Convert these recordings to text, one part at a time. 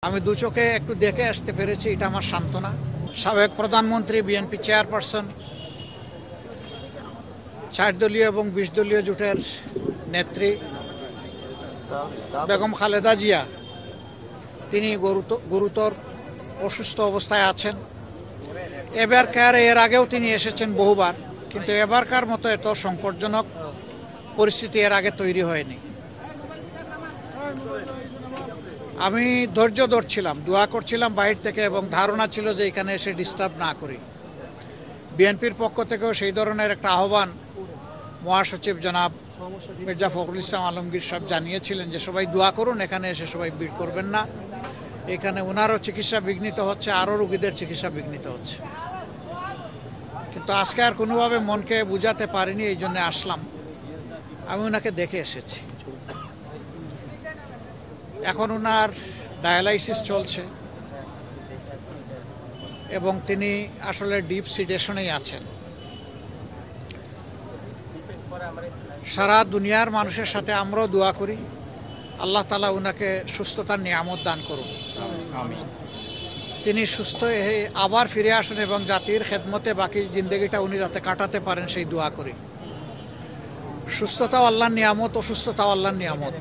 আমি দু চোখে একটু দেখে আসতে পেরেছি, এটা আমার সান্ত্বনা। সাবেক প্রধানমন্ত্রী, বিএনপি চেয়ারপারসন, 4 দলীয় এবং 20 দলীয় জোটের নেত্রী বেগম খালেদা জিয়া, তিনি গুরুতর অসুস্থ অবস্থায় আছেন। এর আগেও তিনি এসেছেন বহুবার, কিন্তু এবারকার মতো এত সংকটজনক পরিস্থিতি এর আগে তৈরি হয়নি। আমি ধৈর্য ধরছিলাম, দোয়া করছিলাম বাইরে থেকে, এবং ধারণা ছিল যে এখানে এসে ডিস্টার্ব না করি। বিএনপির পক্ষ থেকেও সেই ধরনের একটা আহ্বান মহাসচিব জনাব মির্জা ফখরুল ইসলাম আলমগীর সাহেব জানিয়েছিলেন যে সবাই দোয়া করুন, এখানে এসে সবাই ভিড় করবেন না। এখানে ওনারও চিকিৎসা বিঘ্নিত হচ্ছে, আরও রোগীদের চিকিৎসা বিঘ্নিত হচ্ছে। কিন্তু আজকে আর কোনোভাবে মনকে বুঝাতে পারিনি, এই জন্য আসলাম। আমি ওনাকে দেখে এসেছি। এখন ওনার ডায়ালাইসিস চলছে এবং তিনি আসলে ডিপ সিডেশনেই আছেন। সারা দুনিয়ার মানুষের সাথে আমরাও দোয়া করি আল্লাহ তাআলা ওনাকে সুস্থতার নিয়ামত দান করুন। তিনি সুস্থ হয়ে আবার ফিরে আসেন এবং জাতির খেদমতে বাকি জিন্দগিটা উনি যাতে কাটাতে পারেন, সেই দোয়া করি। সুস্থতাও আল্লাহর নিয়ামত, অসুস্থতাও আল্লাহর নিয়ামত।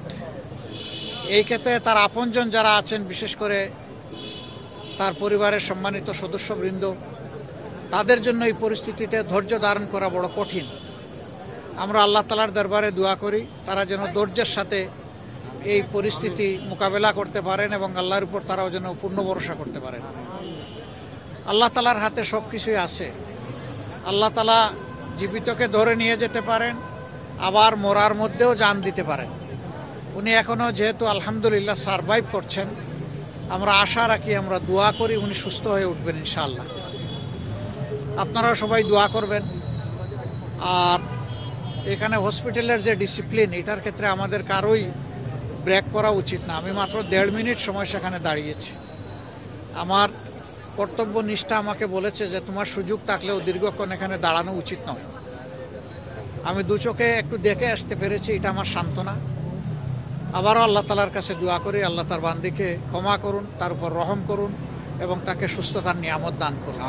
এই ক্ষেত্রে তার আপনজন যারা আছেন, বিশেষ করে তার পরিবারের সম্মানিত সদস্যবৃন্দ, তাদের জন্য এই পরিস্থিতিতে ধৈর্য ধারণ করা বড় কঠিন। আমরা আল্লাহ তাআলার দরবারে দোয়া করি তারা যেন ধৈর্যের সাথে এই পরিস্থিতি মোকাবেলা করতে পারেন এবং আল্লাহর উপর তারাও যেন পূর্ণ ভরসা করতে পারেন। আল্লাহ তাআলার হাতে সব কিছুই আছে। আল্লাহ তাআলা জীবিতকে ধরে নিয়ে যেতে পারেন, আবার মরার মধ্যেও জান দিতে পারেন। উনি এখনও যেহেতু আলহামদুলিল্লাহ সারভাইভ করছেন, আমরা আশা রাখি, আমরা দোয়া করি উনি সুস্থ হয়ে উঠবেন ইনশাআল্লাহ। আপনারাও সবাই দোয়া করবেন। আর এখানে হসপিটালের যে ডিসিপ্লিন, এটার ক্ষেত্রে আমাদের কারোই ব্রেক করা উচিত না। আমি মাত্র 1.5 মিনিট সময় সেখানে দাঁড়িয়েছি। আমার কর্তব্য নিষ্ঠা আমাকে বলেছে যে তোমার সুযোগ থাকলেও দীর্ঘক্ষণ এখানে দাঁড়ানো উচিত নয়। আমি দু চোখে একটু দেখে আসতে পেরেছি, এটা আমার সান্ত্বনা। আবারও আল্লাহ তাআলার কাছে দোয়া করি আল্লাহ তার বান্দিকে ক্ষমা করুন, তার উপর রহম করুন এবং তাকে সুস্থতার নিয়ামত দান করুন।